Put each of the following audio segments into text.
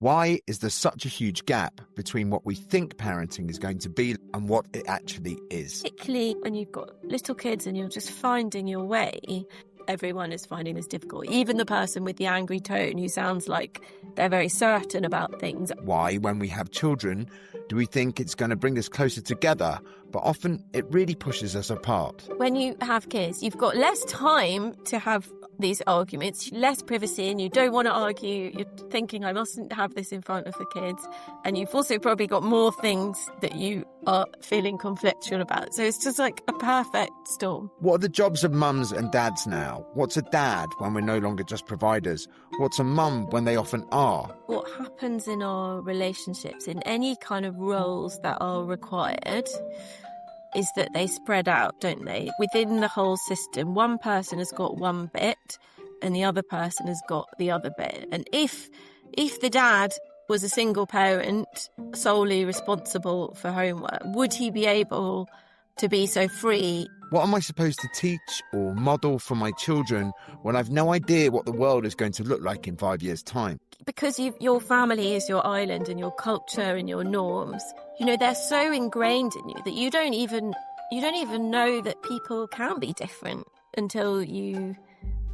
Why is there such a huge gap between what we think parenting is going to be and what it actually is? Particularly when you've got little kids and you're just finding your way, everyone is finding this difficult. Even the person with the angry tone who sounds like they're very certain about things. Why, when we have children, do we think it's going to bring us closer together, but often it really pushes us apart? When you have kids, you've got less time to have these arguments, less privacy, and you don't want to argue. You're thinking, I mustn't have this in front of the kids. And you've also probably got more things that you are feeling conflictual about. So it's just like a perfect storm. What are the jobs of mums and dads now? What's a dad when we're no longer just providers? What's a mum when they often are? What happens in our relationships, in any kind of roles that are required, is that they spread out, don't they? Within the whole system, one person has got one bit and the other person has got the other bit. And if the dad was a single parent, solely responsible for homework, would he be able to be so free? What am I supposed to teach or model for my children when I've no idea what the world is going to look like in 5 years' time? Because your family is your island and your culture and your norms, they're so ingrained in you that you don't even know that people can be different until you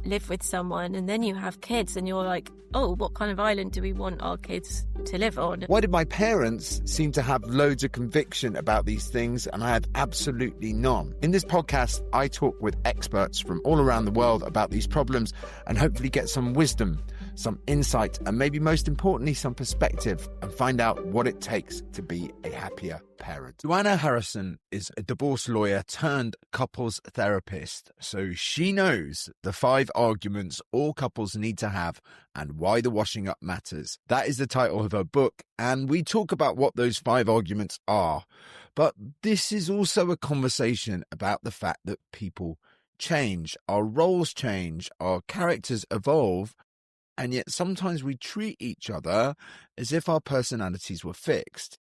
live with someone, and then you have kids and you're like, oh, what kind of island do we want our kids to live on? Why did my parents seem to have loads of conviction about these things and I had absolutely none? In this podcast, I talk with experts from all around the world about these problems and hopefully get some wisdom, some insight, and maybe most importantly, some perspective, and find out what it takes to be a happier parent. Joanna Harrison is a divorce lawyer turned couples therapist, so she knows the 5 arguments all couples need to have and why the washing up matters. That is the title of her book, and we talk about what those 5 arguments are. But this is also a conversation about the fact that people change, our roles change, our characters evolve, and yet sometimes we treat each other as if our personalities were fixed.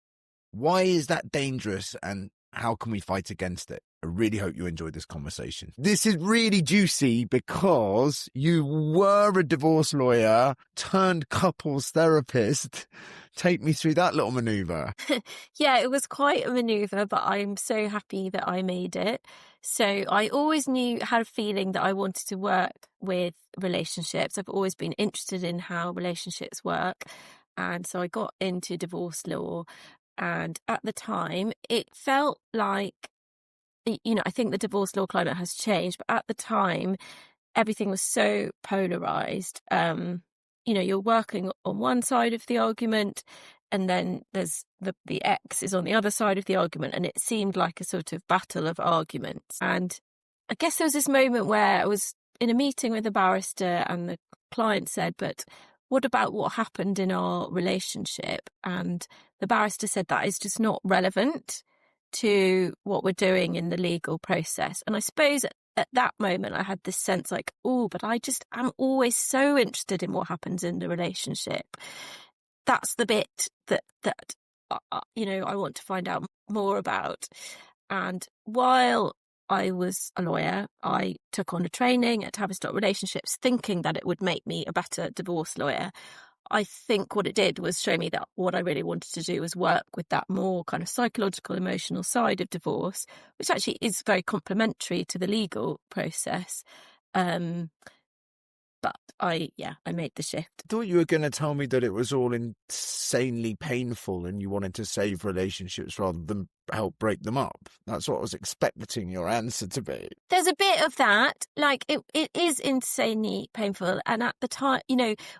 Why is that dangerous, and how can we fight against it? I really hope you enjoyed this conversation. This is really juicy because you were a divorce lawyer turned couples therapist. Take me through that little maneuver. Yeah, it was quite a maneuver, but I'm so happy that I made it. So I always had a feeling that I wanted to work with relationships. I've always been interested in how relationships work. And so I got into divorce law. And at the time, it felt like, I think the divorce law climate has changed, but at the time, everything was so polarized. You're working on one side of the argument, and then there's the ex is on the other side of the argument, and it seemed like a sort of battle of arguments. And I guess there was this moment where I was in a meeting with a barrister, and the client said, but what about what happened in our relationship? And the barrister said that is just not relevant to what we're doing in the legal process. And I suppose at that moment I had this sense like, oh, but I'm always so interested in what happens in the relationship. That's the bit that I want to find out more about. And while I was a lawyer, I took on a training at Tavistock Relationships thinking that it would make me a better divorce lawyer. I think what it did was show me that what I really wanted to do was work with that more kind of psychological, emotional side of divorce, which actually is very complementary to the legal process. But I made the shift. I thought you were going to tell me that it was all insanely painful and you wanted to save relationships rather than help break them up. That's what I was expecting your answer to be. There's a bit of that. Like it is insanely painful. And at the time,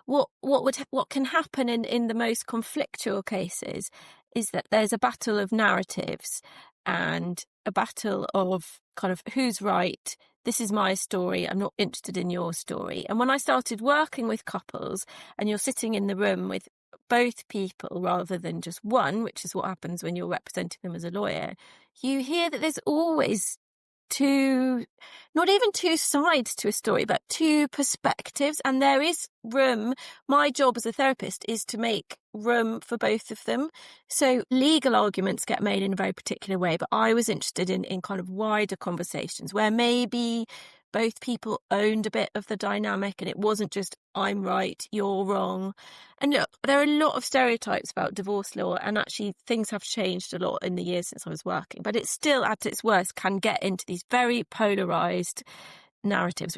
what can happen in the most conflictual cases is that there's a battle of narratives and a battle of kind of who's right. This is my story. I'm not interested in your story. And when I started working with couples and you're sitting in the room with both people rather than just one, which is what happens when you're representing them as a lawyer, you hear that there's always not even two sides to a story, but 2 perspectives. And there is room. My job as a therapist is to make room for both of them. So legal arguments get made in a very particular way, but I was interested in kind of wider conversations where maybe both people owned a bit of the dynamic, and it wasn't just I'm right, you're wrong. And look, there are a lot of stereotypes about divorce law, and actually things have changed a lot in the years since I was working, but it still, at its worst, can get into these very polarized narratives,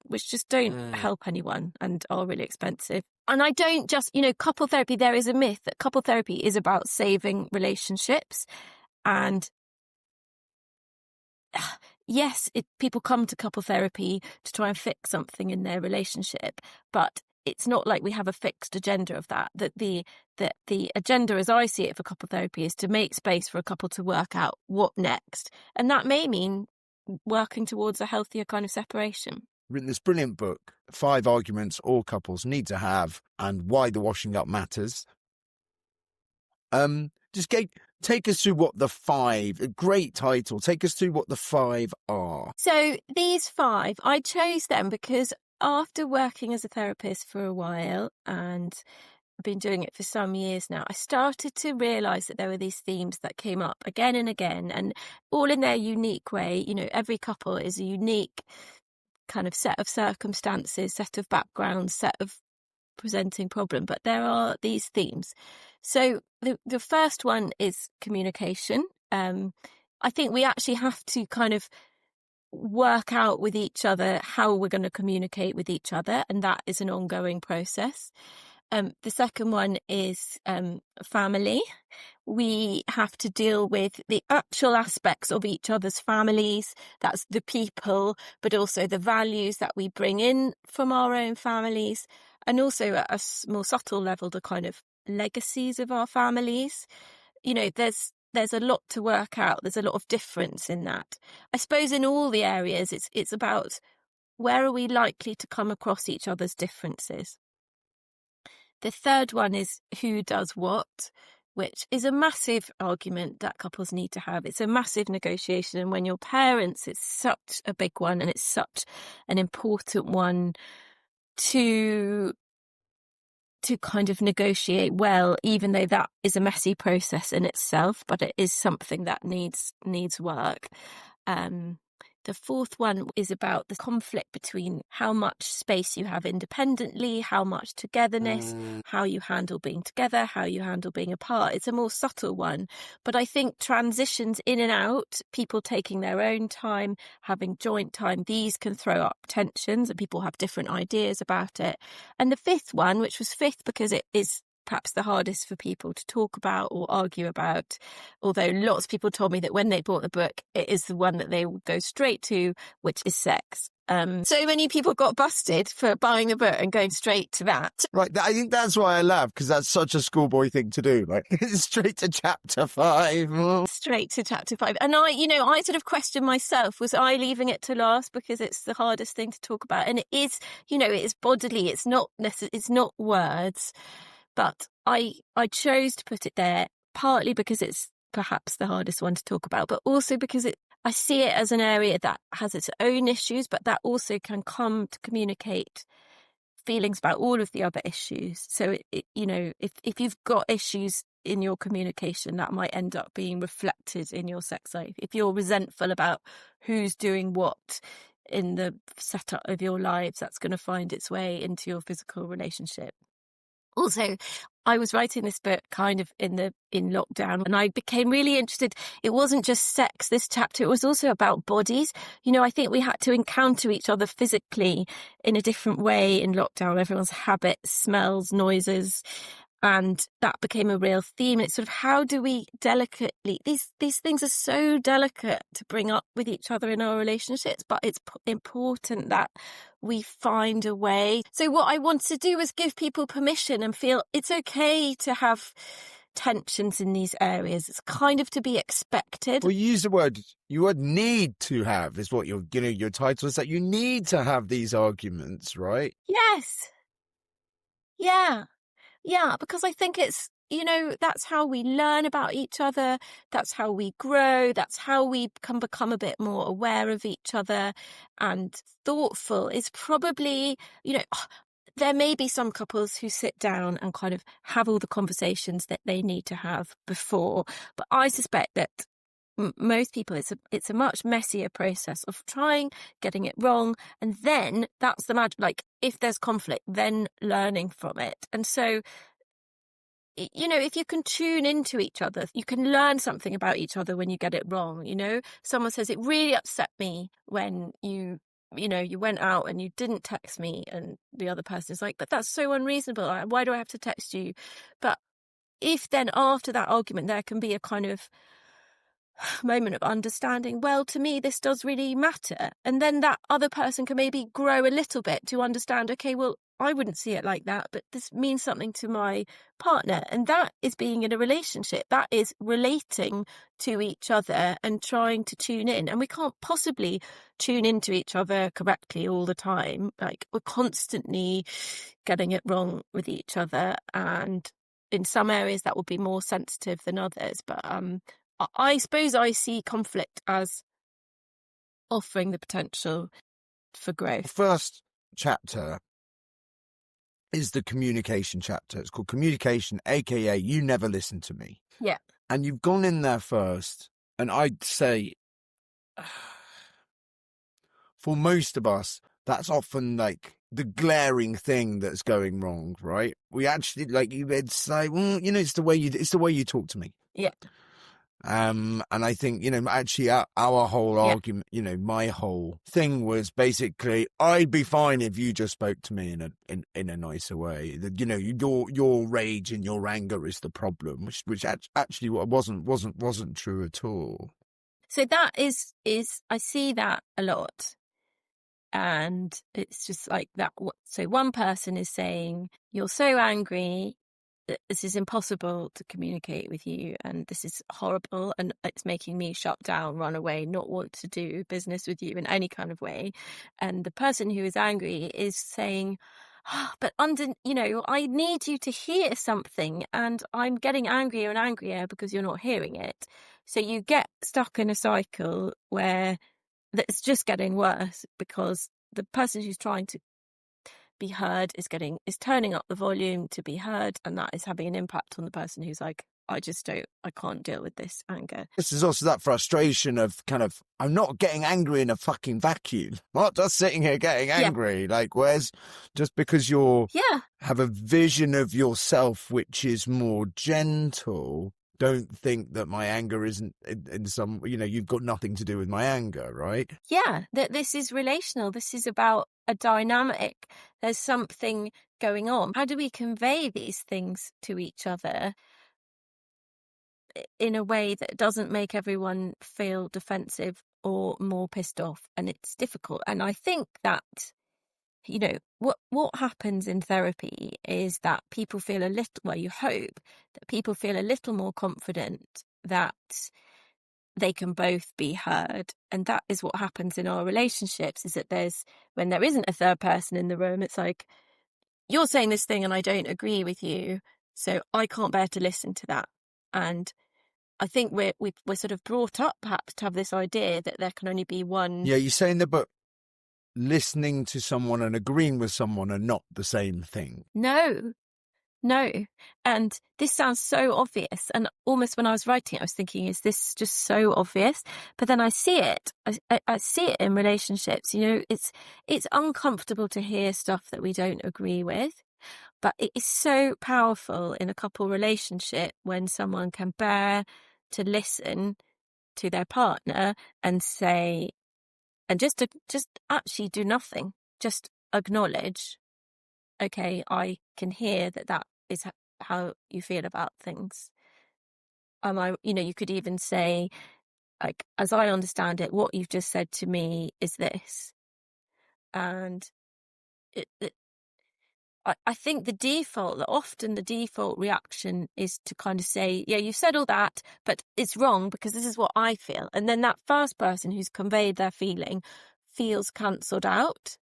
which just don't help anyone and are really expensive. And I don't just, couple therapy, there is a myth that couple therapy is about saving relationships. And yes, people come to couple therapy to try and fix something in their relationship, but it's not like we have a fixed agenda of that. That the agenda, as I see it, for couple therapy is to make space for a couple to work out what next. And that may mean working towards a healthier kind of separation. Written this brilliant book, 5 Arguments All Couples Need to Have and Why the Washing Up Matters. Take us through what the 5, a great title, take us through what the 5 are. So these 5, I chose them because after working as a therapist for a while, and I've been doing it for some years now, I started to realise that there were these themes that came up again and again, and all in their unique way. Every couple is a unique kind of set of circumstances, set of backgrounds, set of presenting problem, but there are these themes. So the first one is communication. I think we actually have to kind of work out with each other how we're going to communicate with each other, and that is an ongoing process. The second one is family. We have to deal with the actual aspects of each other's families. That's the people, but also the values that we bring in from our own families, and also at a more subtle level, the kind of legacies of our families. There's a lot to work out. There's a lot of difference in that. I suppose in all the areas, it's about where are we likely to come across each other's differences. The third one is who does what, which is a massive argument that couples need to have. It's a massive negotiation. And when you're parents, it's such a big one, and it's such an important one to kind of negotiate well, even though that is a messy process in itself, but it is something that needs work. The fourth one is about the conflict between how much space you have independently, how much togetherness, how you handle being together, how you handle being apart. It's a more subtle one, but I think transitions in and out, people taking their own time, having joint time, these can throw up tensions, and people have different ideas about it. And the fifth one, which was fifth because it is perhaps the hardest for people to talk about or argue about, although lots of people told me that when they bought the book, it is the one that they will go straight to, which is sex. So many people got busted for buying the book and going straight to that. Right, I think that's why I laugh, because that's such a schoolboy thing to do. Like, straight to chapter 5. Straight to chapter 5. And I sort of questioned myself, was I leaving it to last because it's the hardest thing to talk about? And it is, it is bodily, it's not words. But I chose to put it there partly because it's perhaps the hardest one to talk about, but also because I see it as an area that has its own issues, but that also can come to communicate feelings about all of the other issues. So, if you've got issues in your communication, that might end up being reflected in your sex life. If you're resentful about who's doing what in the setup of your lives, that's going to find its way into your physical relationship. Also, I was writing this book kind of in lockdown, and I became really interested. It wasn't just sex, this chapter, it was also about bodies. I think we had to encounter each other physically in a different way in lockdown. Everyone's habits, smells, noises, and that became a real theme. It's sort of how do we delicately, these things are so delicate to bring up with each other in our relationships, but it's important that we find a way. So what I wanted to do was give people permission and feel it's okay to have tensions in these areas. It's kind of to be expected. Well, you use the word, need to have is what your title is, that you need to have these arguments, right? Yes. Yeah, because I think it's, that's how we learn about each other. That's how we grow. That's how we can become a bit more aware of each other. And thoughtful is probably, there may be some couples who sit down and kind of have all the conversations that they need to have before. But I suspect that most people, it's a much messier process of trying, getting it wrong, and then that's the magic. Like, if there's conflict, then learning from it. And so, if you can tune into each other, you can learn something about each other when you get it wrong. Someone says, it really upset me when you went out and you didn't text me, and the other person is like, but that's so unreasonable. Why do I have to text you? But if then after that argument, there can be a kind of moment of understanding, well, to me, this does really matter. And then that other person can maybe grow a little bit to understand, okay, well, I wouldn't see it like that, but this means something to my partner. And that is being in a relationship. That is relating to each other and trying to tune in. And we can't possibly tune into each other correctly all the time. Like, we're constantly getting it wrong with each other. And in some areas that will be more sensitive than others. But I suppose I see conflict as offering the potential for growth. The first chapter is the communication chapter. It's called Communication, aka You Never Listen to Me. Yeah. And you've gone in there first, and I'd say for most of us, that's often like the glaring thing that's going wrong, right? We actually, like, you'd say, well, it's the way you talk to me. Yeah. And I think, actually our whole argument, my whole thing was basically, I'd be fine if you just spoke to me in a nicer way. That, your rage and your anger is the problem, which actually wasn't true at all. So that is I see that a lot. And it's just like that. So one person is saying, you're so angry, this is impossible to communicate with you, and this is horrible, and it's making me shut down, run away, not want to do business with you in any kind of way. And the person who is angry is saying, but I need you to hear something, and I'm getting angrier and angrier because you're not hearing it. So you get stuck in a cycle where it's just getting worse, because the person who's trying to be heard is turning up the volume to be heard, and that is having an impact on the person who's like, I can't deal with this anger. This is also that frustration of kind of, I'm not getting angry in a fucking vacuum. I'm not just sitting here getting angry. Yeah. Like, where's just because have a vision of yourself which is more gentle, don't think that my anger isn't in some, you've got nothing to do with my anger, right? Yeah, that this is relational. This is about a dynamic. There's something going on. How do we convey these things to each other in a way that doesn't make everyone feel defensive or more pissed off? And it's difficult. And I think that, what happens in therapy is that people feel you hope that people feel a little more confident that they can both be heard. And that is what happens in our relationships, is that when there isn't a third person in the room, it's like, you're saying this thing and I don't agree with you, so I can't bear to listen to that. And I think we're sort of brought up perhaps to have this idea that there can only be one. Yeah, you're saying that, but listening to someone and agreeing with someone are not the same thing. No. And this sounds so obvious. And almost when I was writing it, I was thinking, is this just so obvious? But then I see it. I see it in relationships. It's uncomfortable to hear stuff that we don't agree with. But it is so powerful in a couple relationship when someone can bear to listen to their partner and say, and just actually do nothing, just acknowledge, okay, I can hear that is how you feel about things. You could even say, like, as I understand it, what you've just said to me is this. And I think often the default reaction is to kind of say, yeah, you said all that, but it's wrong because this is what I feel. And then that first person who's conveyed their feeling feels cancelled out.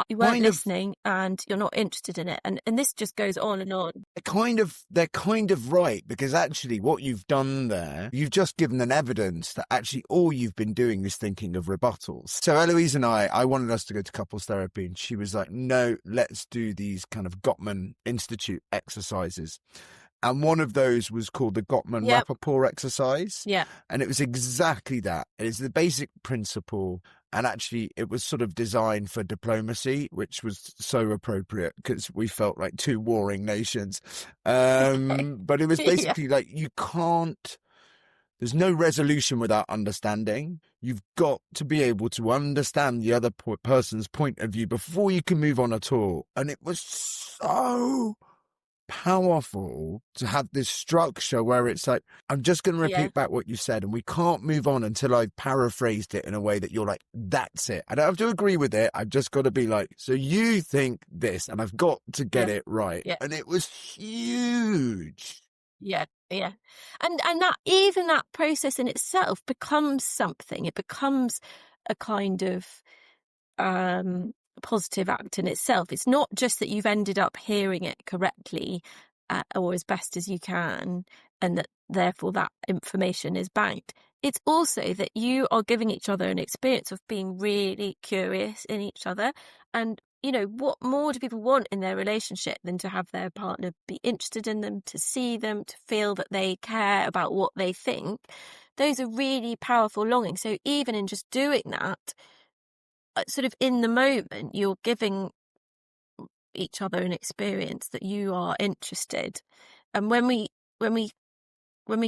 You weren't listening and you're not interested in it. And this just goes on and on. They're kind of right, because actually what you've done there, you've just given an evidence that actually all you've been doing is thinking of rebuttals. So Eloise and I wanted us to go to couples therapy, and she was like, no, let's do these kind of Gottman Institute exercises. And one of those was called the Gottman-Rappaport exercise. Yeah. And it was exactly that. It is the basic principle. And actually, it was sort of designed for diplomacy, which was so appropriate because we felt like two warring nations. But it was basically like you can't, there's no resolution without understanding. You've got to be able to understand the other person's point of view before you can move on at all. And it was so powerful to have this structure where it's like, I'm just going to repeat back what you said, and we can't move on until I've paraphrased it in a way that you're like, that's it. I don't have to agree with it. I've just got to be like, so you think this, and I've got to get it right. And it was huge. Yeah. And that, even that process in itself becomes something. It becomes a kind of positive act in itself. It's not just that you've ended up hearing it correctly or as best as you can, and that therefore that information is banked. It's also that you are giving each other an experience of being really curious in each other. And, you know, what more do people want in their relationship than to have their partner be interested in them, to see them, to feel that they care about what they think? Those are really powerful longings. So even in just doing that, sort of in the moment, you're giving each other an experience that you are interested. And when we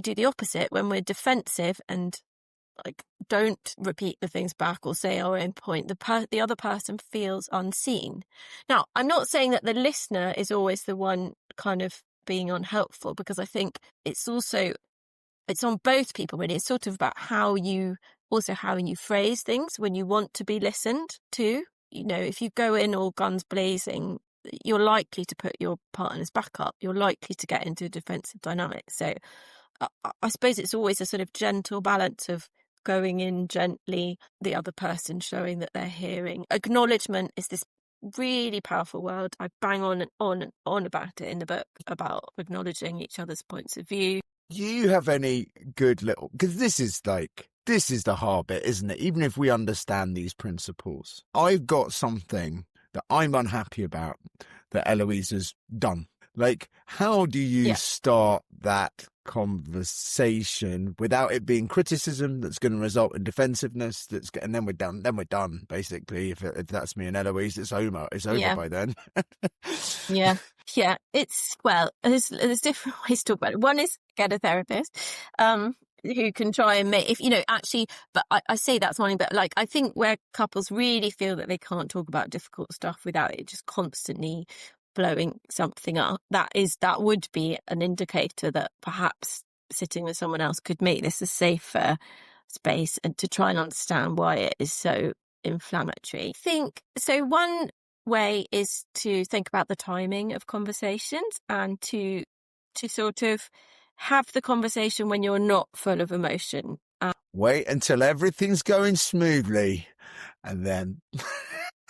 do the opposite, when we're defensive and like don't repeat the things back or say our own point, the other person feels unseen. Now, I'm not saying that the listener is always the one kind of being unhelpful, because I think it's on both people really. It's sort of about how you phrase things when you want to be listened to. You know, if you go in all guns blazing, you're likely to put your partner's back up. You're likely to get into a defensive dynamic. So I suppose it's always a sort of gentle balance of going in gently, the other person showing that they're hearing. Acknowledgement is this really powerful word. I bang on and on about it in the book, about acknowledging each other's points of view. Do you have any good little, because this is the hard bit, isn't it? Even if we understand these principles, I've got something that I'm unhappy about that Eloise has done. Like, how do you start that conversation without it being criticism that's going to result in defensiveness? And then we're done. Basically, if that's me and Eloise, it's over by then. Yeah. There's different ways to talk about it. One is get a therapist who can try and make, if you know, actually, but I say that's one thing, but like I think where couples really feel that they can't talk about difficult stuff without it just constantly blowing something up, that would be an indicator that perhaps sitting with someone else could make this a safer space, and to try and understand why it is so inflammatory. I think so. One way is to think about the timing of conversations, and to sort of have the conversation when you're not full of emotion. Wait until everything's going smoothly, and then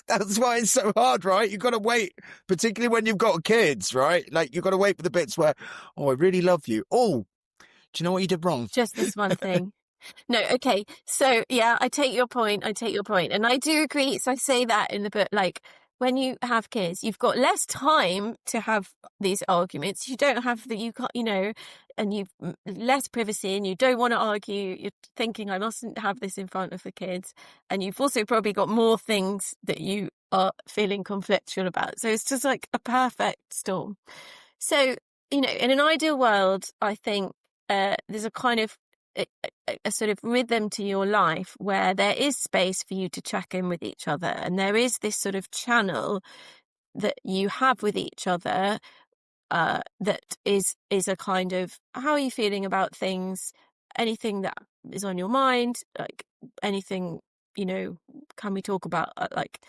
that's why it's so hard, right? You've got to wait, particularly when you've got kids, right? Like, you've got to wait for the bits where, oh, I really love you. Oh, do you know what you did wrong? Just this one thing. No, okay. So, yeah, I take your point. And I do agree. So I say that in the book, like, when you have kids, you've got less time to have these arguments. You don't have you can't, you know, and you've less privacy, and you don't want to argue. You're thinking, I mustn't have this in front of the kids. And you've also probably got more things that you are feeling conflictual about. So it's just like a perfect storm. So, you know, in an ideal world, I think there's a kind of a sort of rhythm to your life where there is space for you to check in with each other, and there is this sort of channel that you have with each other that is a kind of, how are you feeling about things, anything that is on your mind, like anything, you know, can we talk about, like,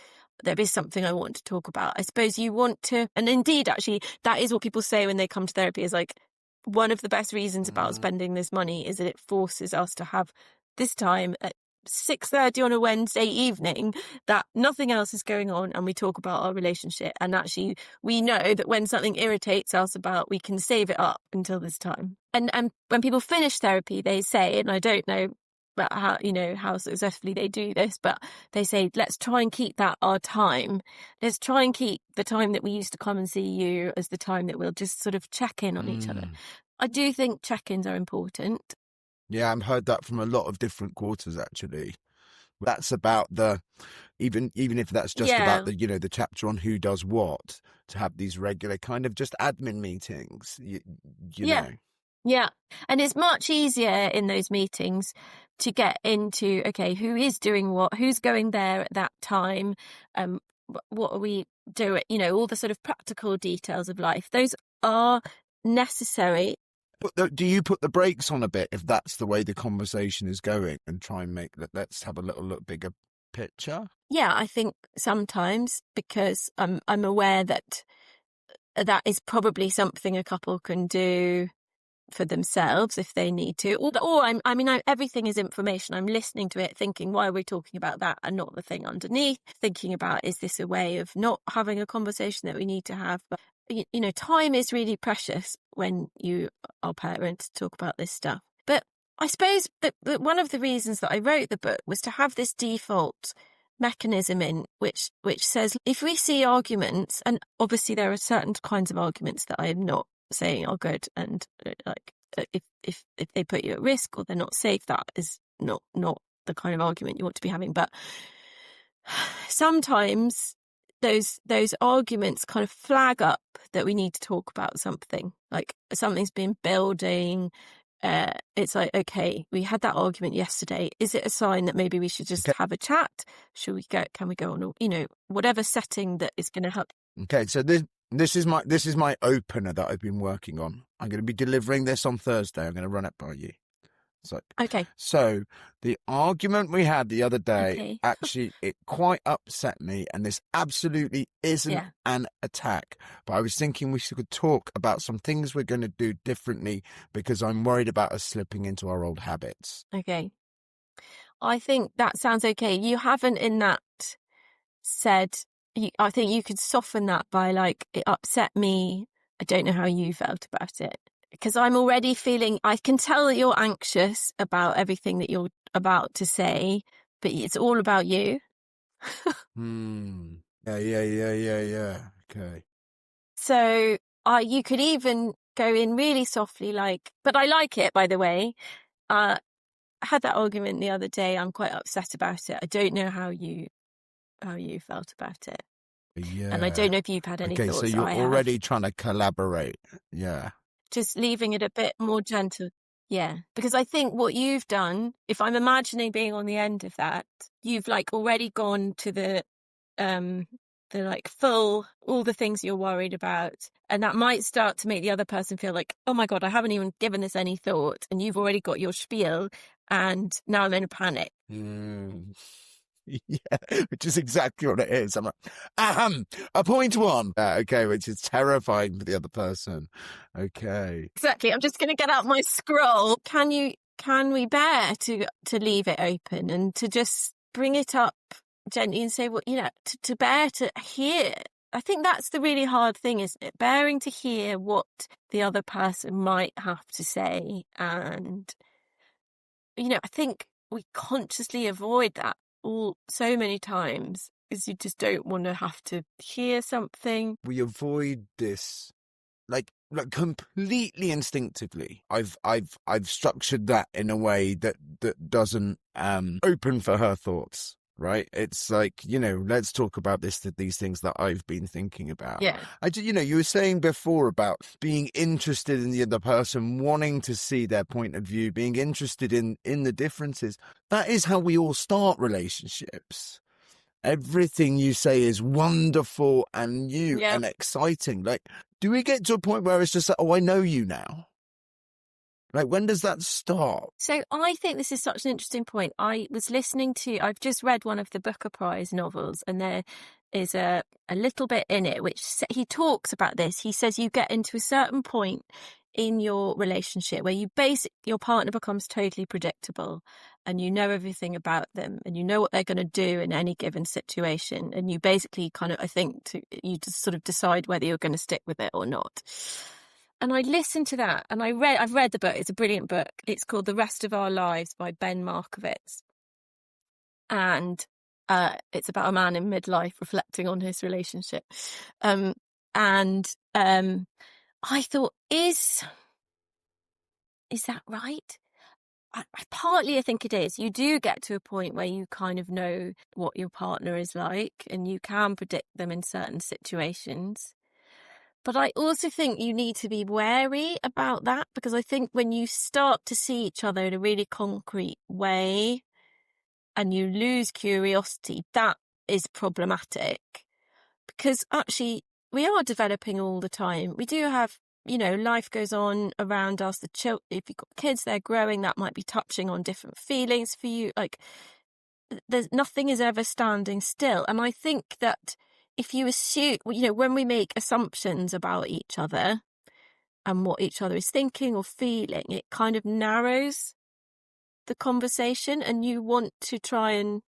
there is something I want to talk about. I suppose you want to, and indeed actually that is what people say when they come to therapy, is like, one of the best reasons about spending this money is that it forces us to have this time at 6:30 on a Wednesday evening that nothing else is going on, and we talk about our relationship. And actually, we know that when something irritates us we can save it up until this time. And when people finish therapy, they say, and I don't know about how, how successfully they do this, but they say, let's try and keep that our time. Let's try and keep the time that we used to come and see you as the time that we'll just sort of check in on each other. I do think check-ins are important. Yeah, I've heard that from a lot of different quarters, actually. That's about even if that's just about the chapter on who does what, to have these regular kind of just admin meetings, you know. Yeah. And it's much easier in those meetings to get into, okay, who is doing what, who's going there at that time, what are we doing, all the sort of practical details of life. Those are necessary. But do you put the brakes on a bit if that's the way the conversation is going, and try and let's have a little look bigger picture? Yeah, I think sometimes, because I'm aware that is probably something a couple can do for themselves if they need to, or everything is information. I'm listening to it thinking, why are we talking about that and not the thing underneath? Thinking about, is this a way of not having a conversation that we need to have? But time is really precious when you are parents to talk about this stuff. But I suppose that one of the reasons that I wrote the book was to have this default mechanism in which says, if we see arguments, and obviously there are certain kinds of arguments that I am not saying are good, and if they put you at risk or they're not safe, that is not the kind of argument you want to be having. But sometimes those arguments kind of flag up that we need to talk about something, like something's been building. It's like, okay, we had that argument yesterday. Is it a sign that maybe we should just have a chat? Can we go on, whatever setting that is going to help? Okay, so this is my opener that I've been working on. I'm going to be delivering this on Thursday. I'm going to run it by you. Okay. So the argument we had the other day, actually, it quite upset me, and this absolutely isn't an attack. But I was thinking we could talk about some things we're going to do differently, because I'm worried about us slipping into our old habits. Okay. I think that sounds okay. You haven't in that said, I think you could soften that by like, it upset me. I don't know how you felt about it. Because I'm already feeling, I can tell that you're anxious about everything that you're about to say, but it's all about you. Yeah. Okay. So you could even go in really softly, but I like it, by the way. I had that argument the other day. I'm quite upset about it. I don't know how you felt about it. Yeah. And I don't know if you've had any thoughts. Okay, so you're already trying to collaborate. Yeah. Just leaving it a bit more gentle. Yeah. Because I think what you've done, if I'm imagining being on the end of that, you've already gone to the full, all the things you're worried about. And that might start to make the other person feel like, oh my God, I haven't even given this any thought. And you've already got your spiel, and now I'm in a panic. Yeah, which is exactly what it is. I'm like, a point one. Okay, which is terrifying for the other person. Okay. Exactly. I'm just going to get out my scroll. Can we bear to leave it open and to just bring it up gently and say, well, to bear to hear. I think that's the really hard thing, isn't it? Bearing to hear what the other person might have to say. And, I think we consciously avoid that so many times, because you just don't want to have to hear something. We avoid this like completely instinctively. I've structured that in a way that doesn't open for her thoughts. Right? It's like, let's talk about these things that I've been thinking about. Yeah. You were saying before about being interested in the other person, wanting to see their point of view, being interested in the differences. That is how we all start relationships. Everything you say is wonderful and new and exciting. Like, do we get to a point where it's just like, oh, I know you now? Like, when does that stop? So I think this is such an interesting point. I've just read one of the Booker Prize novels, and there is a little bit in it which he talks about this. He says you get into a certain point in your relationship where your partner becomes totally predictable, and you know everything about them, and you know what they're going to do in any given situation. And you basically you just sort of decide whether you're going to stick with it or not. And I listened to that, and I've read the book. It's a brilliant book. It's called The Rest of Our Lives by Ben Markovitz. And it's about a man in midlife reflecting on his relationship. And I thought, is that right? Partly I think it is. You do get to a point where you kind of know what your partner is like, and you can predict them in certain situations. But I also think you need to be wary about that, because I think when you start to see each other in a really concrete way and you lose curiosity, that is problematic. Because actually, we are developing all the time. We do have, life goes on around us. If you've got kids, they're growing. That might be touching on different feelings for you. Like, nothing is ever standing still. And I think that if you assume, when we make assumptions about each other and what each other is thinking or feeling, it kind of narrows the conversation, and you want to try and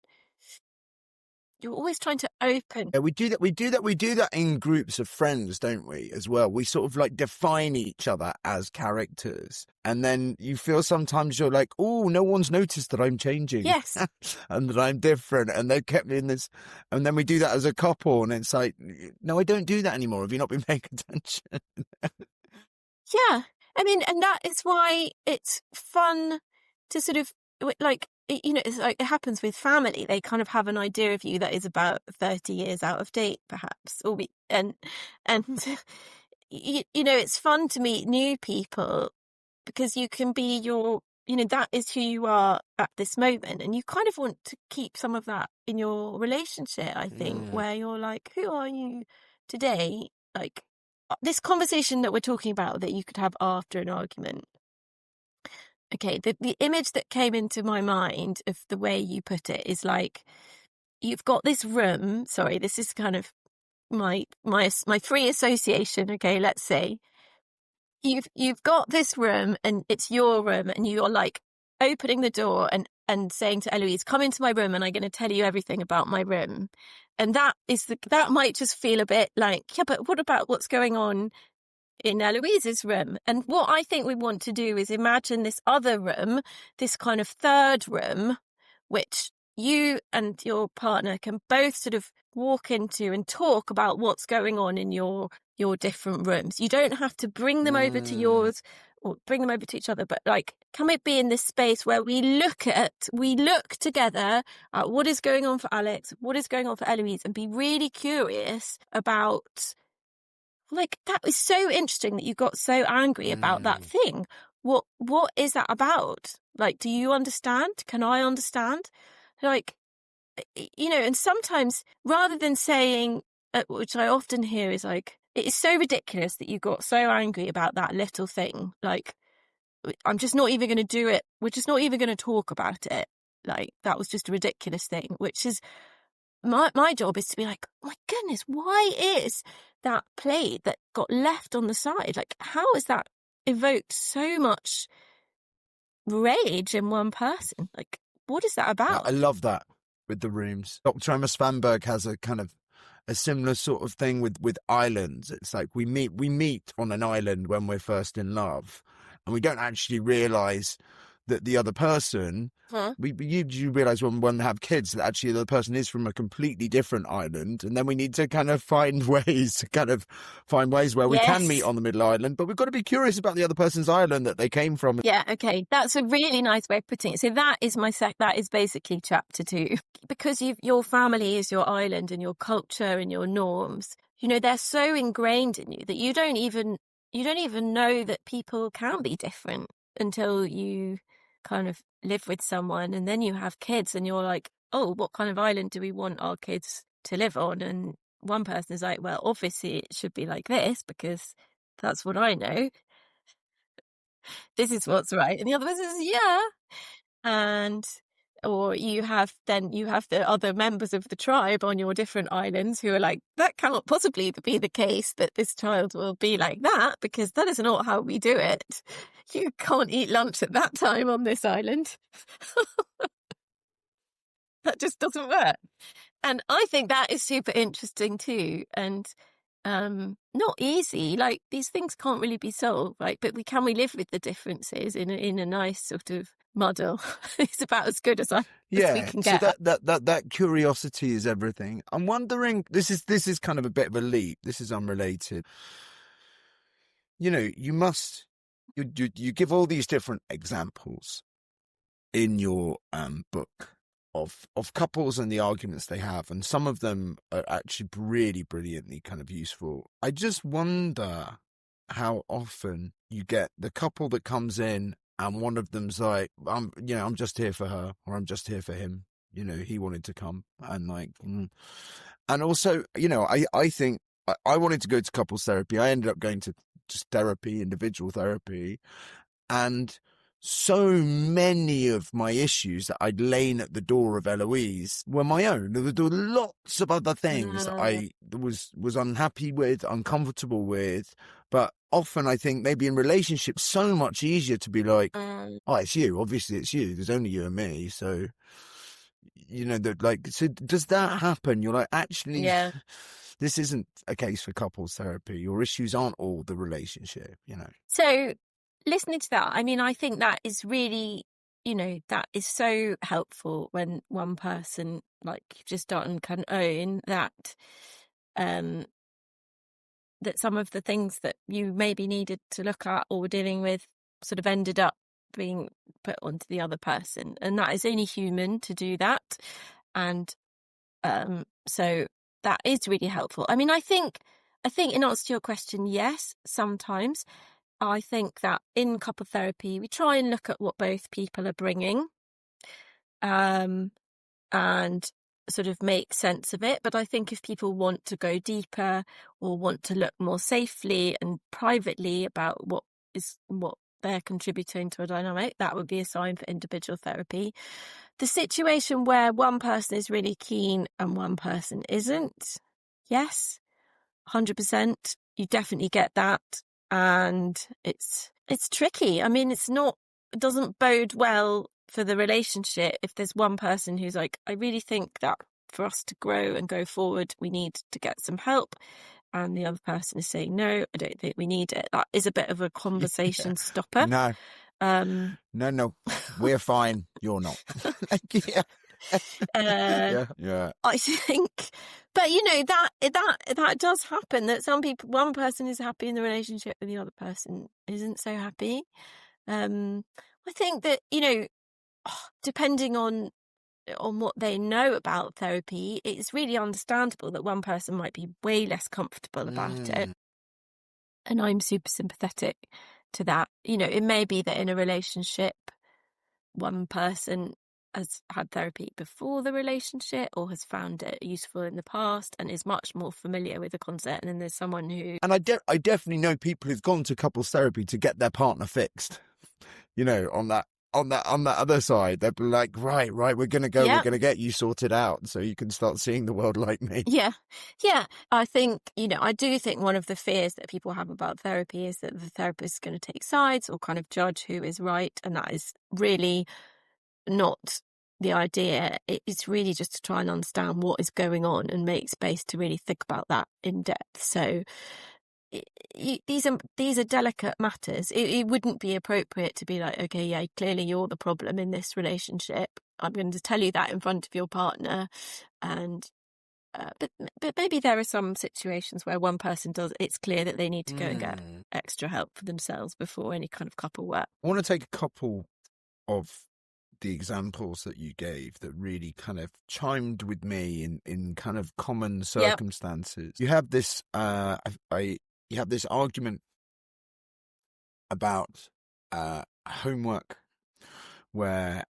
you're always trying to open. Yeah, we do that. We do that in groups of friends, don't we, as well? We sort of like define each other as characters. And then you feel sometimes you're like, oh, no one's noticed that I'm changing. Yes. And that I'm different. And they've kept me in this. And then we do that as a couple. And it's like, no, I don't do that anymore. Have you not been paying attention? Yeah. I mean, and that is why it's fun to sort of like, it's like it happens with family. They kind of have an idea of you that is about 30 years out of date, perhaps. And it's fun to meet new people, because you can be that is who you are at this moment. And you kind of want to keep some of that in your relationship, I think, where you're like, who are you today? Like, this conversation that we're talking about that you could have after an argument. Okay, the image that came into my mind of the way you put it is like, you've got this room. Sorry, this is kind of my free association. Okay, let's say you've got this room, and it's your room, and you're like opening the door and saying to Eloise, come into my room and I'm going to tell you everything about my room. And that might just feel a bit like, yeah, but what about what's going on in Eloise's room? And what I think we want to do is imagine this other room, this kind of third room, which you and your partner can both sort of walk into and talk about what's going on in your different rooms. You don't have to bring them over to yours or bring them over to each other, but like, can we be in this space where we look together at what is going on for Alex, what is going on for Eloise, and be really curious about, like, that was so interesting that you got so angry about that thing. What is that about? Like, do you understand? Can I understand? Like, and sometimes rather than saying, which I often hear is like, it is so ridiculous that you got so angry about that little thing. Like, I'm just not even going to do it. We're just not even going to talk about it. Like, that was just a ridiculous thing, which is my job is to be like, oh my goodness, why is that plate that got left on the side? Like, how has that evoked so much rage in one person? Like, what is that about? I love that with the rooms. Dr. Emma Svanberg has a kind of a similar sort of thing with islands. It's like we meet on an island when we're first in love, and we don't actually realise that the other person, you realise when we have kids that actually the other person is from a completely different island, and then we need to kind of find ways where we can meet on the middle island, but we've got to be curious about the other person's island that they came from. Yeah, okay, that's a really nice way of putting it. So that is that is basically chapter 2, because your family is your island, and your culture and your norms, they're so ingrained in you that you don't even know that people can be different until you kind of live with someone, and then you have kids, and you're like, oh, what kind of island do we want our kids to live on? And one person is like, well, obviously it should be like this, because that's what I know. This is what's right. And the other person says, yeah. And or you have the other members of the tribe on your different islands who are like, that cannot possibly be the case that this child will be like that, because that is not how we do it. You can't eat lunch at that time on this island. That just doesn't work. And I think that is super interesting too. And not easy. Like, these things can't really be solved, right? But can we live with the differences in a nice sort of muddle? It's about as good as we can So get. that curiosity is everything. I'm wondering, this is kind of a bit of a leap. This is unrelated. You know, you give all these different examples in your book of couples and the arguments they have, and some of them are actually really brilliantly kind of useful. I just wonder how often you get the couple that comes in and one of them's like, I'm just here for her, or I'm just here for him. You know, he wanted to come, and like, and also, I think I wanted to go to couples therapy. I ended up going to just therapy, individual therapy, and so many of my issues that I'd lain at the door of Eloise were my own. There were lots of other things I was unhappy with, uncomfortable with, but often I think maybe in relationships so much easier to be like, oh, it's you. Obviously, it's you. There's only you and me. So, so does that happen? You're like, actually, Yeah. This isn't a case for couples therapy. Your issues aren't all the relationship, So listening to that, I mean, I think that is really, that is so helpful when one person, like you've just done, can own that, that some of the things that you maybe needed to look at or were dealing with sort of ended up being put onto the other person. And that is only human to do that. And so that is really helpful. I mean, I think in answer to your question, yes, sometimes. I think that in couple therapy, we try and look at what both people are bringing, and sort of make sense of it. But I think if people want to go deeper or want to look more safely and privately about what they're contributing to a dynamic, that would be a sign for individual therapy. The situation where one person is really keen and one person isn't, yes, 100%. You definitely get that. And it's tricky. I mean, it doesn't bode well for the relationship if there's one person who's like, I really think that for us to grow and go forward, we need to get some help. And the other person is saying, no, I don't think we need it. That is a bit of a conversation stopper. No. No, we're fine. You're not. Yeah. I think, but that does happen, that one person is happy in the relationship and the other person isn't so happy. I think that, depending on what they know about therapy, it's really understandable that one person might be way less comfortable about it. And I'm super sympathetic to that. It may be that in a relationship, one person has had therapy before the relationship or has found it useful in the past and is much more familiar with the concept. And then there's someone who... And I definitely know people who've gone to couples therapy to get their partner fixed, on that other side. They're like, right, we're going to go, we're going to get you sorted out so you can start seeing the world like me. Yeah. I think, I do think one of the fears that people have about therapy is that the therapist is going to take sides or kind of judge who is right. And that is really not the idea. It's really just to try and understand what is going on and make space to really think about that in depth. So these are delicate matters. It wouldn't be appropriate to be like, okay, yeah, clearly you're the problem in this relationship. I'm going to tell you that in front of your partner. And but maybe there are some situations where one person it's clear that they need to go and get extra help for themselves before any kind of couple work. I want to take a couple of the examples that you gave that really kind of chimed with me in kind of common circumstances. Yep. You have this you have this argument about homework where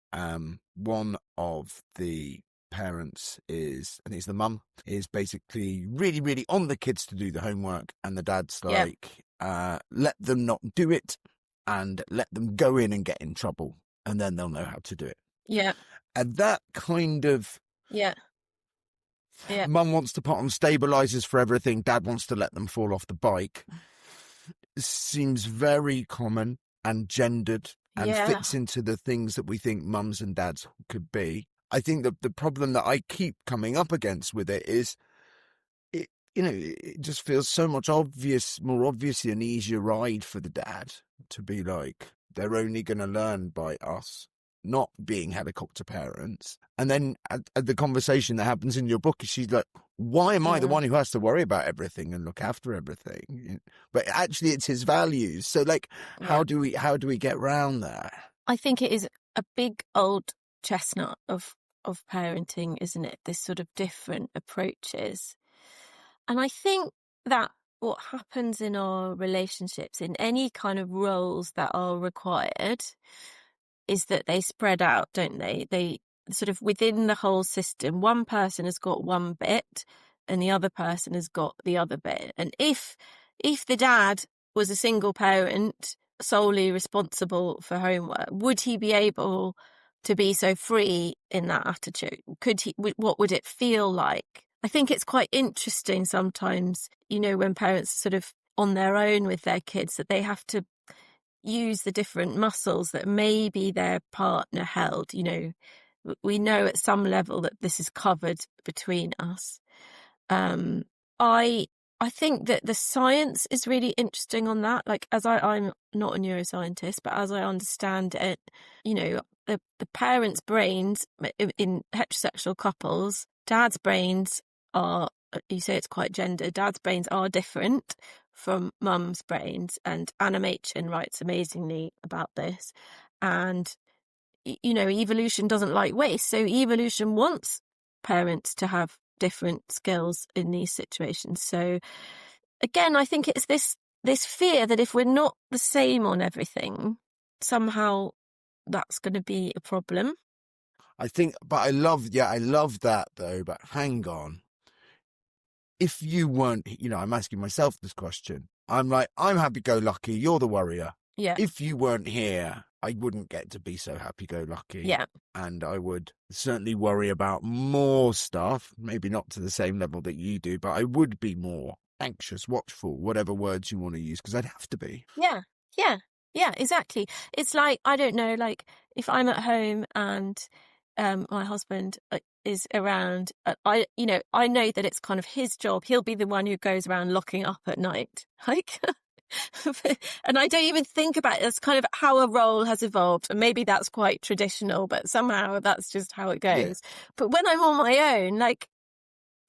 one of the parents is, I think it's the mum, is basically really, really on the kids to do the homework, and the dad's like, let them not do it and let them go in and get in trouble, and then they'll know how to do it. Yeah. And that kind of... Yeah. Mum wants to put on stabilizers for everything, dad wants to let them fall off the bike. Seems very common and gendered and fits into the things that we think mums and dads could be. I think that the problem that I keep coming up against with it is, it just feels so much more obviously an easier ride for the dad to be like, they're only going to learn by us not being helicopter parents. And then at the conversation that happens in your book, she's like, why am I the one who has to worry about everything and look after everything? But actually it's his values. So like, how do we get around that? I think it is a big old chestnut of parenting, isn't it? This sort of different approaches. And I think that what happens in our relationships, in any kind of roles that are required, is that they spread out, don't they? They sort of within the whole system, one person has got one bit and the other person has got the other bit. And if the dad was a single parent, solely responsible for homework, would he be able to be so free in that attitude? What would it feel like? I think it's quite interesting sometimes, when parents are sort of on their own with their kids, that they have to use the different muscles that maybe their partner held. We know at some level that this is covered between us. I think that the science is really interesting on that. Like, I'm not a neuroscientist, but as I understand it, the parents' brains in heterosexual couples, dad's brains are, you say it's quite gendered, dad's brains are different from mum's brains. And Anna Machin writes amazingly about this. And, evolution doesn't like waste. So evolution wants parents to have different skills in these situations. So again, I think it's this fear that if we're not the same on everything, somehow that's going to be a problem. I think, but I love that though, but hang on. If you weren't, I'm asking myself this question. I'm like, I'm happy-go-lucky, you're the worrier. Yeah. If you weren't here, I wouldn't get to be so happy-go-lucky. Yeah. And I would certainly worry about more stuff, maybe not to the same level that you do, but I would be more anxious, watchful, whatever words you want to use, because I'd have to be. Yeah, exactly. It's like, I don't know, like if I'm at home and my husband is around, I know that it's kind of his job. He'll be the one who goes around locking up at night. Like, and I don't even think about it. That's kind of how a role has evolved. And maybe that's quite traditional, but somehow that's just how it goes. Yeah. But when I'm on my own, like,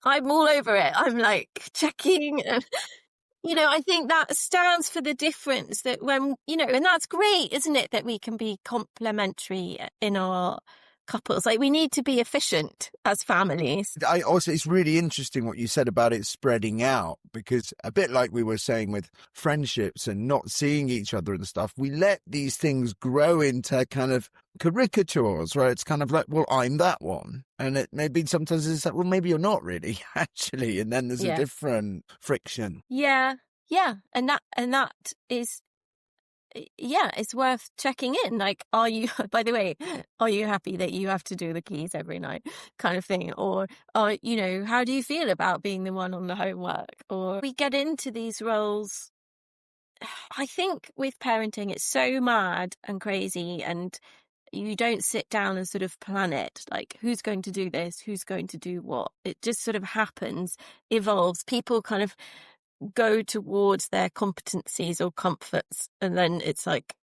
I'm all over it. I'm like checking. I think that stands for the difference that when, and that's great, isn't it? That we can be complementary in our couples. Like, we need to be efficient as families. It's really interesting what you said about it spreading out, because a bit like we were saying with friendships and not seeing each other and stuff, we let these things grow into kind of caricatures, right? It's kind of like, well, I'm that one. And it maybe sometimes it's like, well, maybe you're not really, actually. And then there's a different friction. Yeah. And that is, it's worth checking in. Like, by the way, are you happy that you have to do the keys every night kind of thing? Or, how do you feel about being the one on the homework? Or we get into these roles. I think with parenting, it's so mad and crazy, and you don't sit down and sort of plan it. Like, who's going to do this? Who's going to do what? It just sort of happens, evolves. People kind of go towards their competencies or comforts, and then it's like,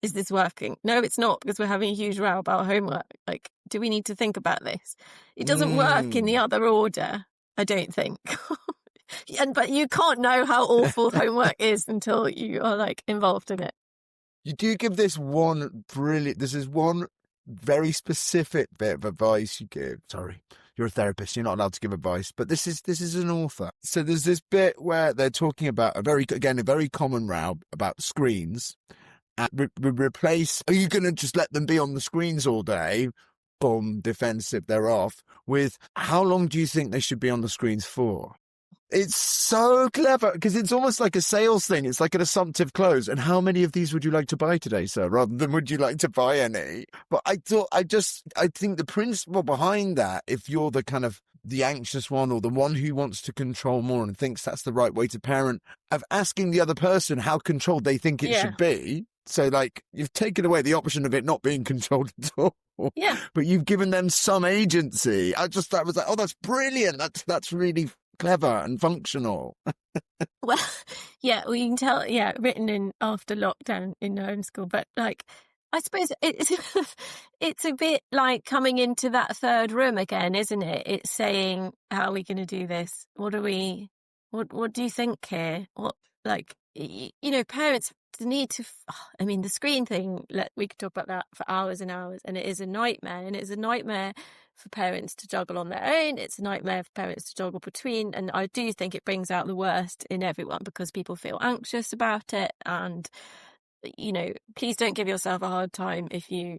is this working? No, it's not, because we're having a huge row about homework. Like, do we need to think about this? It doesn't work in the other order, I don't think. But you can't know how awful homework is until you are like involved in it. You do give this one very specific bit of advice you give. Sorry, you're a therapist, you're not allowed to give advice, but this is an author. So there's this bit where they're talking about a very common row about screens. And replace, are you going to just let them be on the screens all day? Boom, defensive, they're off. With, how long do you think they should be on the screens for? It's so clever, because it's almost like a sales thing. It's like an assumptive close. And how many of these would you like to buy today, sir? Rather than would you like to buy any? But I think the principle behind that, if you're the kind of the anxious one or the one who wants to control more and thinks that's the right way to parent, of asking the other person how controlled they think it should be. So, like, you've taken away the option of it not being controlled at all. Yeah. But you've given them some agency. That was like, oh, that's brilliant. That's really clever and functional. Well, yeah, well, you can tell, yeah, written in after lockdown in homeschool, but like, I suppose it's it's a bit like coming into that third room again, isn't it? It's saying, how are we going to do this? What do you think here? What, like, parents need to, I mean, the screen thing, we could talk about that for hours and hours, and it is a nightmare, and it is a nightmare for parents to juggle on their own. It's a nightmare for parents to juggle between. And I do think it brings out the worst in everyone because people feel anxious about it. And, please don't give yourself a hard time if you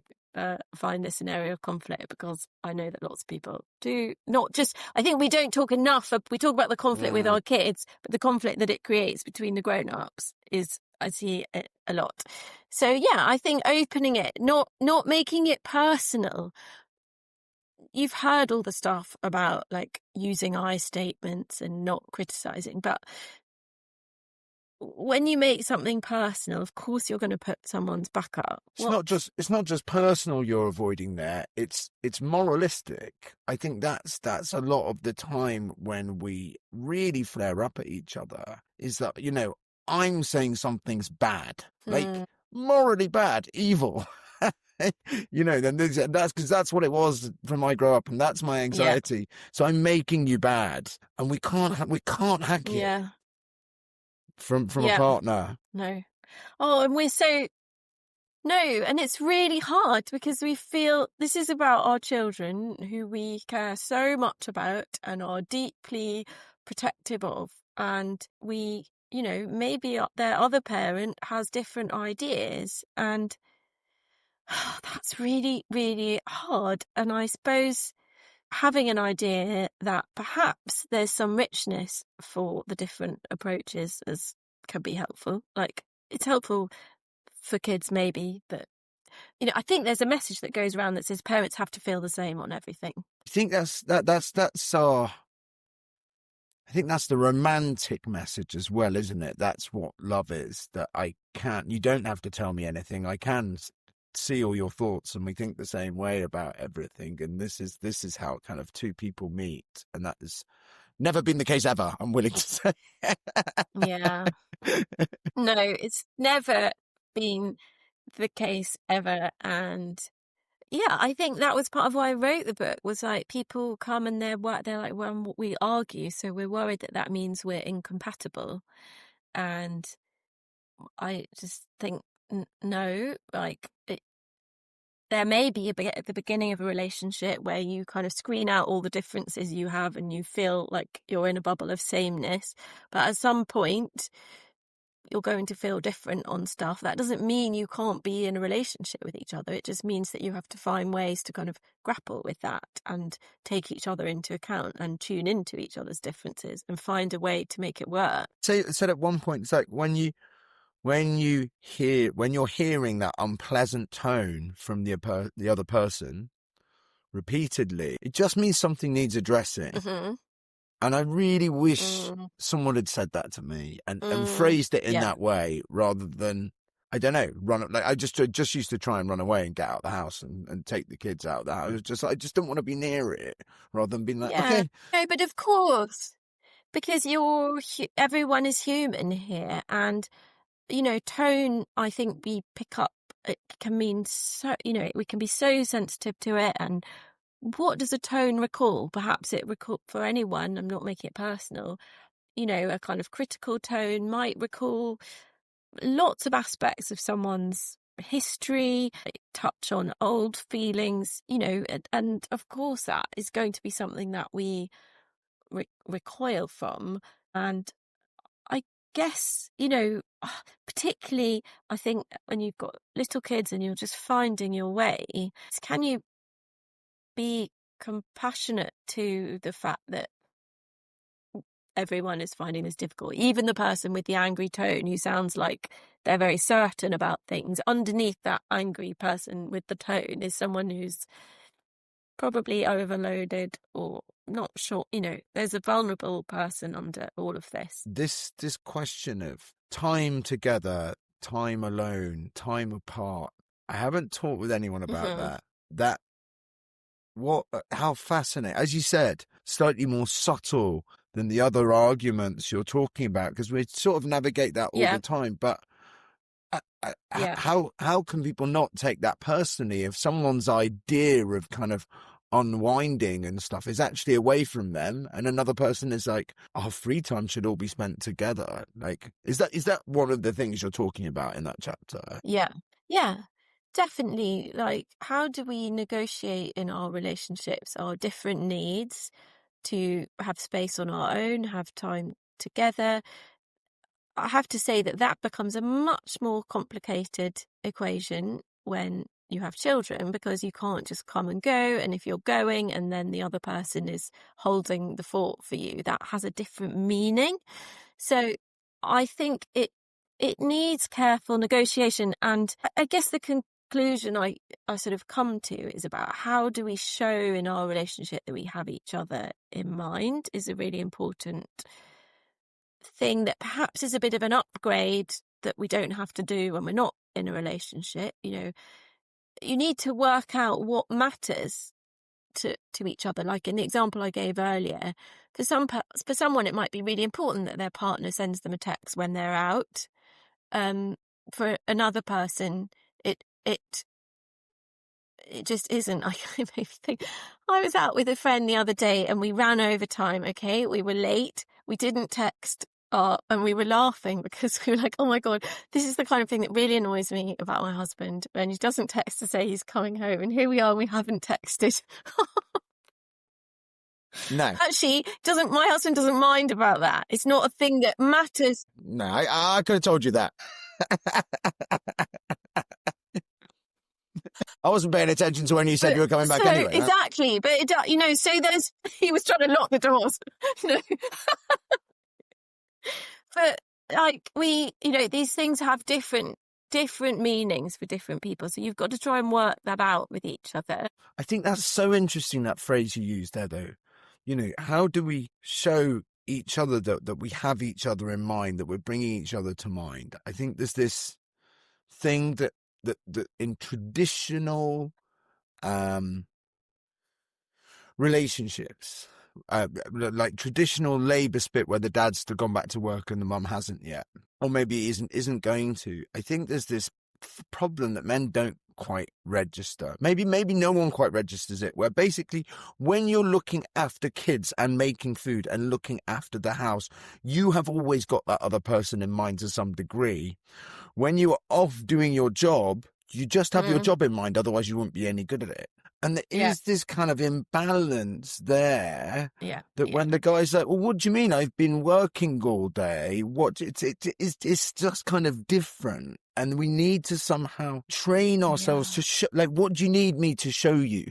find this an area of conflict, because I know that lots of people do. Not just, I think we don't talk enough. We talk about the conflict with our kids, but the conflict that it creates between the grown-ups is, I see it a lot. So yeah, I think opening it, not making it personal. You've heard all the stuff about like using I statements and not criticizing, but when you make something personal, of course you're going to put someone's back up. It's not just personal you're avoiding there. It's moralistic. I think that's a lot of the time when we really flare up at each other, is that, I'm saying something's bad, like morally bad, evil. Then that's because that's what it was from I grow up, and that's my anxiety. Yeah. So I'm making you bad, and we can't hack it from a partner. No. Oh, and and it's really hard because we feel this is about our children who we care so much about and are deeply protective of, and we, maybe their other parent has different ideas, and that's really, really hard. And I suppose having an idea that perhaps there's some richness for the different approaches can be helpful. Like, it's helpful for kids maybe, but I think there's a message that goes around that says parents have to feel the same on everything. I think that's I think that's the romantic message as well, isn't it? That's what love is, that you don't have to tell me anything. I can see all your thoughts and we think the same way about everything. And this is how kind of two people meet. And that has never been the case ever, I'm willing to say. Yeah. No, it's never been the case ever. And yeah, I think that was part of why I wrote the book, was like people come and they're like, well, we argue, so we're worried that means we're incompatible. And I just think, no, like there may be a bit at the beginning of a relationship where you kind of screen out all the differences you have and you feel like you're in a bubble of sameness. But at some point, you're going to feel different on stuff. That doesn't mean you can't be in a relationship with each other. It just means that you have to find ways to kind of grapple with that and take each other into account and tune into each other's differences and find a way to make it work. So at one point, it's like when you're hearing that unpleasant tone from the other person repeatedly, it just means something needs addressing. Mm-hmm. And I really wish someone had said that to me and phrased it in that way, rather than, I don't know, I just used to try and run away and get out of the house and take the kids out of the house. I just don't want to be near it, rather than being like, okay. No, but of course, because everyone is human here, and tone, I think we pick up, it can mean so, we can be so sensitive to it. And what does a tone recall? Perhaps it recall for anyone, I'm not making it personal, a kind of critical tone might recall lots of aspects of someone's history, touch on old feelings, and of course that is going to be something that we recoil from. And I guess, particularly, I think when you've got little kids and you're just finding your way, can you be compassionate to the fact that everyone is finding this difficult? Even the person with the angry tone who sounds like they're very certain about things, underneath that angry person with the tone is someone who's probably overloaded or not sure. There's a vulnerable person under all of this. This question of time together, time alone, time apart, I haven't talked with anyone about how fascinating, as you said, slightly more subtle than the other arguments you're talking about? Because we sort of navigate that all the time, but how can people not take that personally if someone's idea of kind of unwinding and stuff is actually away from them, and another person is like, our free time should all be spent together? Like, is that one of the things you're talking about in that chapter? Yeah, definitely. Like, how do we negotiate in our relationships our different needs to have space on our own, have time together? I have to say that becomes a much more complicated equation when you have children, because you can't just come and go. And if you're going and then the other person is holding the fort for you, that has a different meaning. So I think it needs careful negotiation. And I guess the conclusion I sort of come to is about how do we show in our relationship that we have each other in mind is a really important thing that perhaps is a bit of an upgrade that we don't have to do when we're not in a relationship. You need to work out what matters to each other. Like in the example I gave earlier, for someone it might be really important that their partner sends them a text when they're out. For another person, it just isn't. I was out with a friend the other day and we ran over time. Okay, we were late. We didn't text. And we were laughing because we were like, oh my God, this is the kind of thing that really annoys me about my husband, when he doesn't text to say he's coming home. And here we are, we haven't texted. No. Actually, my husband doesn't mind about that. It's not a thing that matters. No, I could have told you that. I wasn't paying attention to when you said you were coming back anyway. Exactly. But, so he was trying to lock the doors. But like these things have different meanings for different people. So you've got to try and work that out with each other. I think that's so interesting, that phrase you used there, though. How do we show each other that we have each other in mind, that we're bringing each other to mind? I think there's this thing that in traditional relationships, like traditional Labour split where the dad's still gone back to work and the mum hasn't yet, or maybe isn't going to. I think there's this problem that men don't quite register. Maybe no one quite registers it, where basically when you're looking after kids and making food and looking after the house, you have always got that other person in mind to some degree. When you are off doing your job, you just have your job in mind, otherwise you wouldn't be any good at it. And there is this kind of imbalance there when the guy's like, well, what do you mean? I've been working all day. It's just kind of different. And we need to somehow train ourselves to show, like, what do you need me to show you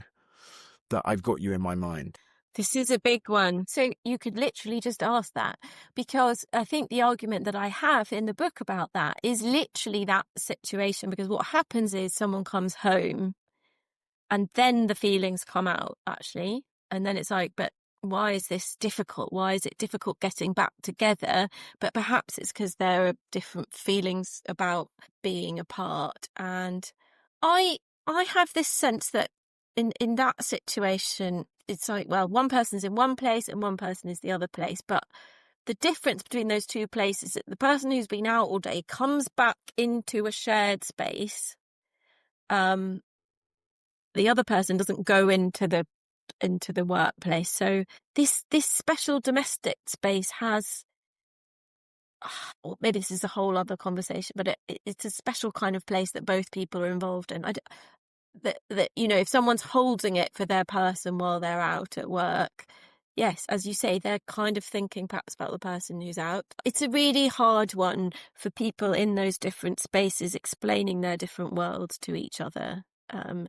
that I've got you in my mind? This is a big one. So you could literally just ask that, because I think the argument that I have in the book about that is literally that situation. Because what happens is someone comes home and then the feelings come out, actually. And then it's like, but why is this difficult? Why is it difficult getting back together? But perhaps it's because there are different feelings about being apart. And I have this sense that in that situation, it's like, well, one person's in one place and one person is the other place. But the difference between those two places is that the person who's been out all day comes back into a shared space. The other person doesn't go into the workplace. So this special domestic space has, or maybe this is a whole other conversation, but it's a special kind of place that both people are involved in. That if someone's holding it for their person while they're out at work, yes, as you say, they're kind of thinking perhaps about the person who's out. It's a really hard one for people in those different spaces explaining their different worlds to each other. But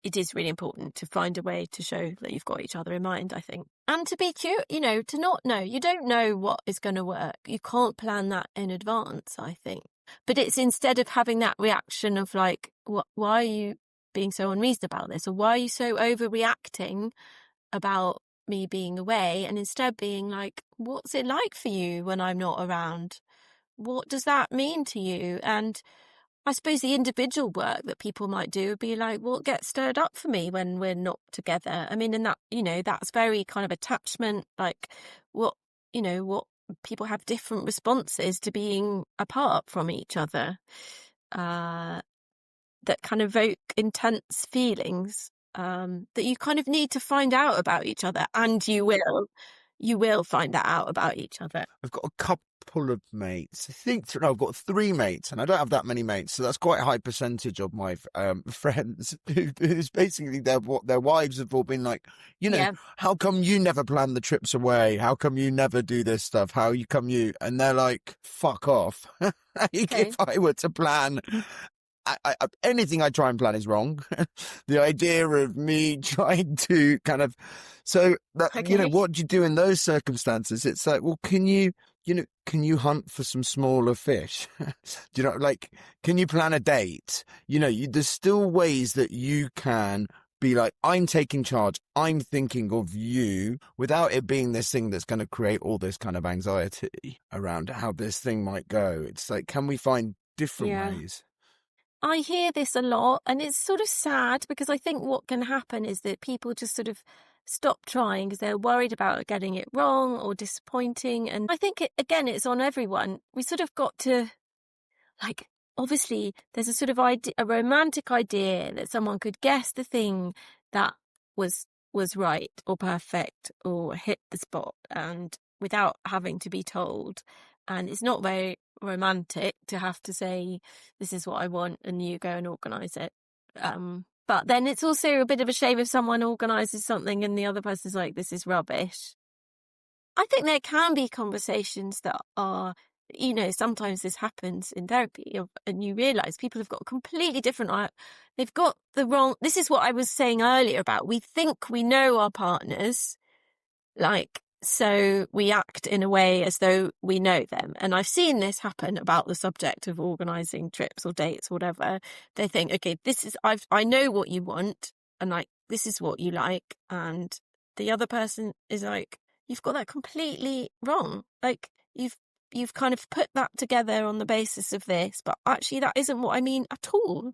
it is really important to find a way to show that you've got each other in mind, I think. And to be cute, to not know. You don't know what is going to work. You can't plan that in advance, I think. But it's instead of having that reaction of like, why are you being so unreasonable about this? Or why are you so overreacting about me being away? And instead being like, what's it like for you when I'm not around? What does that mean to you? And I suppose the individual work that people might do would be like, what gets stirred up for me when we're not together? I mean, and that, that's very kind of attachment, like what people have different responses to being apart from each other, that kind of evoke intense feelings, that you kind of need to find out about each other, and you will find that out about each other. I've got a couple of mates. I think I've got 3 mates, and I don't have that many mates, so that's quite a high percentage of my friends who's basically their wives have all been like, how come you never plan the trips away? How come you never do this stuff? And they're like, fuck off. If I were to plan, anything I try and plan is wrong. The idea of me trying to kind of, so that, what do you do in those circumstances? It's like, well, can you hunt for some smaller fish? Can you plan a date? There's still ways that you can be like, I'm taking charge, I'm thinking of you, without it being this thing that's going to create all this kind of anxiety around how this thing might go. It's like, can we find different ways? I hear this a lot, and it's sort of sad, because I think what can happen is that people just sort of stop trying because they're worried about getting it wrong or disappointing. And I think, it's on everyone. We sort of got to, obviously there's a sort of idea, a romantic idea that someone could guess the thing that was right or perfect or hit the spot, and without having to be told. And it's not very romantic to have to say, this is what I want, and you go and organise it. But then it's also a bit of a shame if someone organises something and the other person's like, this is rubbish. I think there can be conversations that are, sometimes this happens in therapy, and you realise people have got a completely different, they've got the wrong, this is what I was saying earlier about, we think we know our partners, so we act in a way as though we know them. And I've seen this happen about the subject of organising trips or dates or whatever. They think, okay, I know what you want, and this is what you like. And the other person is like, you've got that completely wrong. You've kind of put that together on the basis of this, but actually that isn't what I mean at all.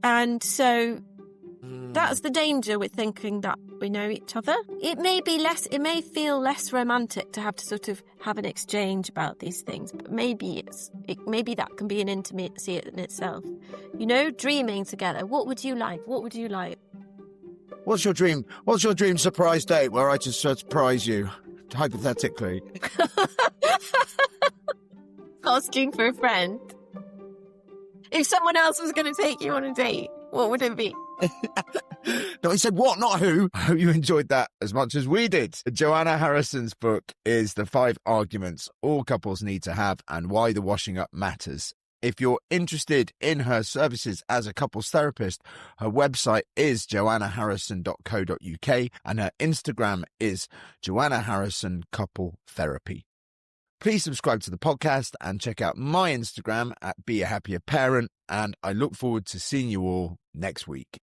And so that's the danger with thinking that we know each other. It may feel less romantic to have to sort of have an exchange about these things, but maybe that can be an intimacy in itself. Dreaming together. What would you like? What would you like? What's your dream surprise date where I just surprise you, hypothetically? Asking for a friend. If someone else was going to take you on a date, what would it be? No, he said what, not who. I hope you enjoyed that as much as we did. Joanna Harrison's book is The 5 Arguments All Couples Need to Have and Why the Washing Up Matters. If you're interested in her services as a couples therapist, her website is joannaharrison.co.uk and her Instagram is Joanna Harrison Couple Therapy. Please subscribe to the podcast and check out my Instagram at Be a Happier Parent, and I look forward to seeing you all next week.